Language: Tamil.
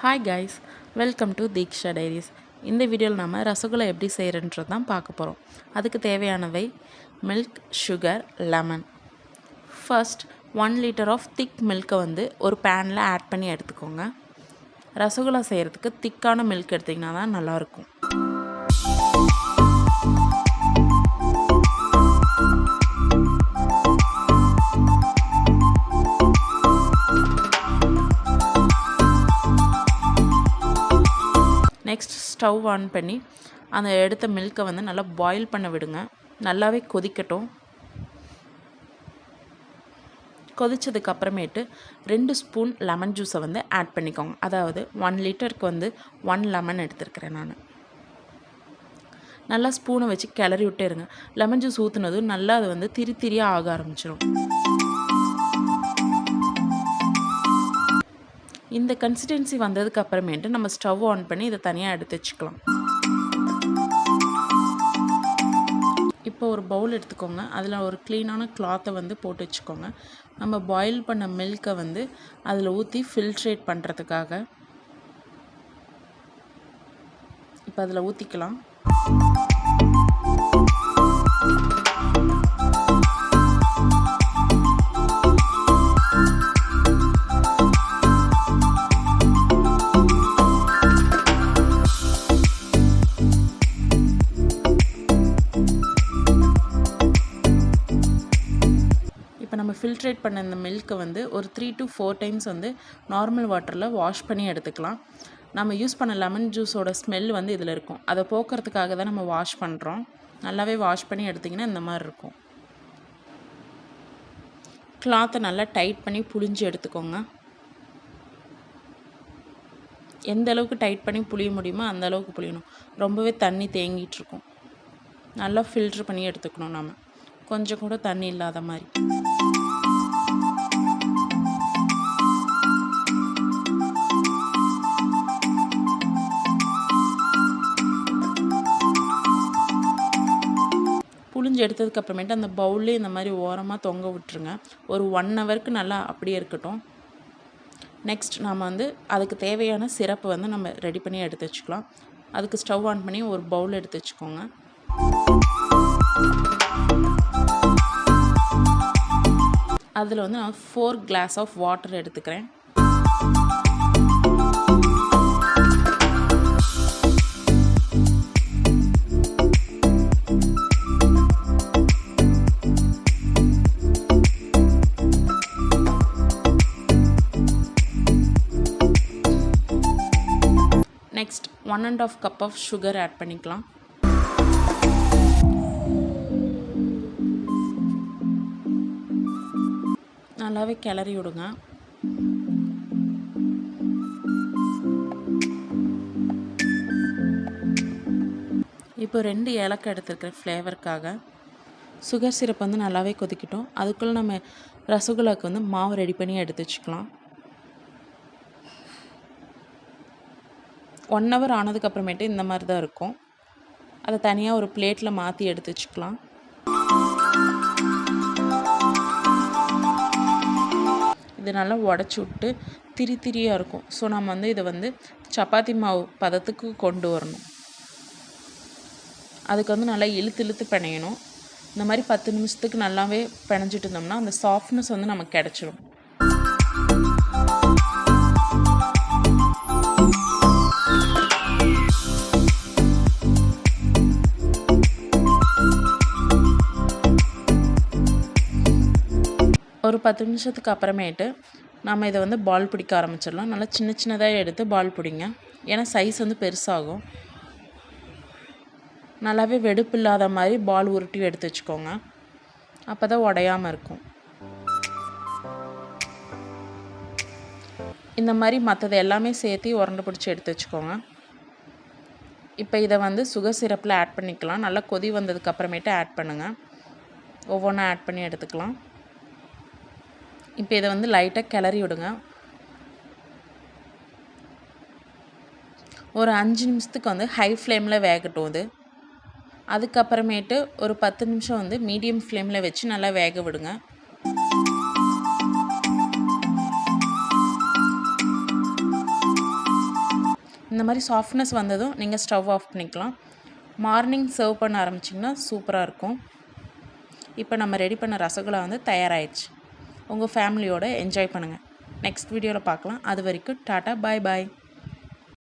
Hi guys, welcome to Diksha diaries. இந்த வீடியோவில் நம்ம ரசகுல்லா எப்படி செய்கிறன்றது தான் பார்க்க போகிறோம். அதுக்கு தேவையானவை milk, sugar, lemon. First 1 litre of thick மில்க்கை ஒரு பேனில் ஆட் பண்ணி எடுத்துக்கோங்க. ரசகுல்லா செய்கிறதுக்கு திக்கான மில்க் எடுத்திங்கன்னா தான் நல்லாயிருக்கும். நெக்ஸ்ட் ஸ்டவ் ஆன் பண்ணி அந்த எடுத்த மில்க்கை நல்லா பாயில் பண்ண விடுங்க. நல்லாவே கொதிக்கட்டும். கொதித்ததுக்கு அப்புறமேட்டு 2 ஸ்பூன் லெமன் ஜூஸை ஆட் பண்ணிக்கோங்க. அதாவது 1 லிட்டருக்கு 1 லெமன் எடுத்துருக்கிறேன் நான். நல்லா ஸ்பூனை வச்சு கிளறி விட்டே இருங்க. லெமன் ஜூஸ் ஊற்றுனதும் நல்லா அது திரியாக ஆக ஆரம்பிச்சிடும். இந்த கன்சிஸ்டன்சி வந்ததுக்கு அப்புறமேட்டு நம்ம ஸ்டவ் ஆன் பண்ணி இதை தனியாக எடுத்து வச்சுக்கலாம். இப்போ ஒரு பவுல் எடுத்துக்கோங்க. அதில் ஒரு க்ளீனான கிளாத்தை போட்டு வச்சுக்கோங்க. நம்ம பாயில் பண்ண மில்க்கை அதில் ஊற்றி ஃபில்ட்ரேட் பண்ணுறதுக்காக இப்போ அதில் ஊற்றிக்கலாம். இப்போ நம்ம ஃபில்ட்ரேட் பண்ண இந்த மில்க்கை ஒரு 3 to 4 டைம்ஸ் நார்மல் வாட்டரில் வாஷ் பண்ணி எடுத்துக்கலாம். நம்ம யூஸ் பண்ண லெமன் ஜூஸோட ஸ்மெல் இதில் இருக்கும். அதை போக்குறதுக்காக தான் நம்ம வாஷ் பண்ணுறோம். நல்லாவே வாஷ் பண்ணி எடுத்திங்கன்னா இந்த மாதிரி இருக்கும். கிளாத்தை நல்லா டைட் பண்ணி புழிஞ்சு எடுத்துக்கோங்க. எந்த அளவுக்கு டைட் பண்ணி புழிய முடியுமோ அந்த அளவுக்கு புழியணும். ரொம்பவே தண்ணி தேங்கிட்டுருக்கும். நல்லா ஃபில்ட்ரு பண்ணி எடுத்துக்கணும். நம்ம கொஞ்சம் கூட தண்ணி இல்லாத மாதிரி. புழிஞ்சு எடுத்ததுக்கு அப்புறமேட்டு அந்த பவுல்லே இந்த மாதிரி ஓரமாக தொங்க விட்டுருங்க. ஒரு 1 ஹவருக்கு நல்லா அப்படியே இருக்கட்டும். நெக்ஸ்ட் நாம் அதுக்கு தேவையான சிரப்பு நம்ம ரெடி பண்ணி எடுத்து வச்சுக்கலாம். அதுக்கு ஸ்டவ் ஆன் பண்ணி ஒரு பவுல் எடுத்து வச்சுக்கோங்க. அதில் நான் 4 கிளாஸ் ஆஃப் வாட்டர் எடுத்துக்கிறேன். Next 1.5 cup of sugar add பண்ணிக்கலாம். நல்லாவே கிளறி விடுங்க. இப்போ 2 ஏலக்காய் எடுத்துருக்கிற ஃப்ளேவருக்காக. சுகர் சிரப் நல்லாவே கொதிக்கட்டும். அதுக்குள்ளே நம்ம ரசகுல்லாவுக்கு மாவு ரெடி பண்ணி எடுத்து வச்சுக்கலாம். 1 ஹவர் ஆனதுக்கப்புறமேட்டு இந்த மாதிரி தான் இருக்கும். அதை தனியாக ஒரு பிளேட்டில் மாற்றி எடுத்து வச்சுக்கலாம். இது நல்லா உடச்சி விட்டு திரியாக இருக்கும். ஸோ நம்ம இதை சப்பாத்தி மாவு பதத்துக்கு கொண்டு வரணும். அதுக்கு நல்லா இழுத்து பிணையணும். இந்த மாதிரி 10 நிமிஷத்துக்கு நல்லாவே பிணைஞ்சிட்டு இருந்தோம்னா அந்த சாஃப்ட்னஸ் நமக்கு கிடச்சிடும். ஒரு 10 நிமிஷத்துக்கு அப்புறமேட்டு நம்ம இதை பால் பிடிக்க ஆரம்பிச்சிடலாம். நல்லா சின்னதாக எடுத்து பால் பிடிங்க. ஏன்னா சைஸ் பெருசாகும். நல்லாவே வெடுப்பு இல்லாத மாதிரி பால் உருட்டி எடுத்து வச்சுக்கோங்க. அப்போ தான் உடையாமல் இருக்கும். இந்த மாதிரி மற்றது எல்லாமே சேர்த்து உருண்டை பிடிச்சி எடுத்து வச்சுக்கோங்க. இப்போ இதை சுகர் சிரப்பில் ஆட் பண்ணிக்கலாம். நல்லா கொதி வந்ததுக்கு அப்புறமேட்டு ஆட் பண்ணுங்கள். ஒவ்வொன்றா ஆட் பண்ணி எடுத்துக்கலாம். இப்போ இதை லைட்டாக கிளறி விடுங்க. ஒரு 5 நிமிஷத்துக்கு ஹை ஃப்ளேமில் வேகட்டும். அதுக்கப்புறமேட்டு ஒரு 10 நிமிஷம் மீடியம் ஃப்ளேமில் வச்சு நல்லா வேக விடுங்க. இந்த மாதிரி சாஃப்ட்னஸ் வந்ததும் நீங்கள் ஸ்டவ் ஆஃப் பண்ணிக்கலாம். மார்னிங் சர்வ் பண்ண ஆரம்பிச்சிங்கன்னா சூப்பராக இருக்கும். இப்போ நம்ம ரெடி பண்ண ரசகுல்லா வந்து தயாராகிடுச்சு. உங்கள் ஃபேமிலியோடு என்ஜாய் பண்ணுங்கள். நெக்ஸ்ட் வீடியோவில் பார்க்கலாம். அது வரைக்கும் டாட்டா, பாய் பாய்.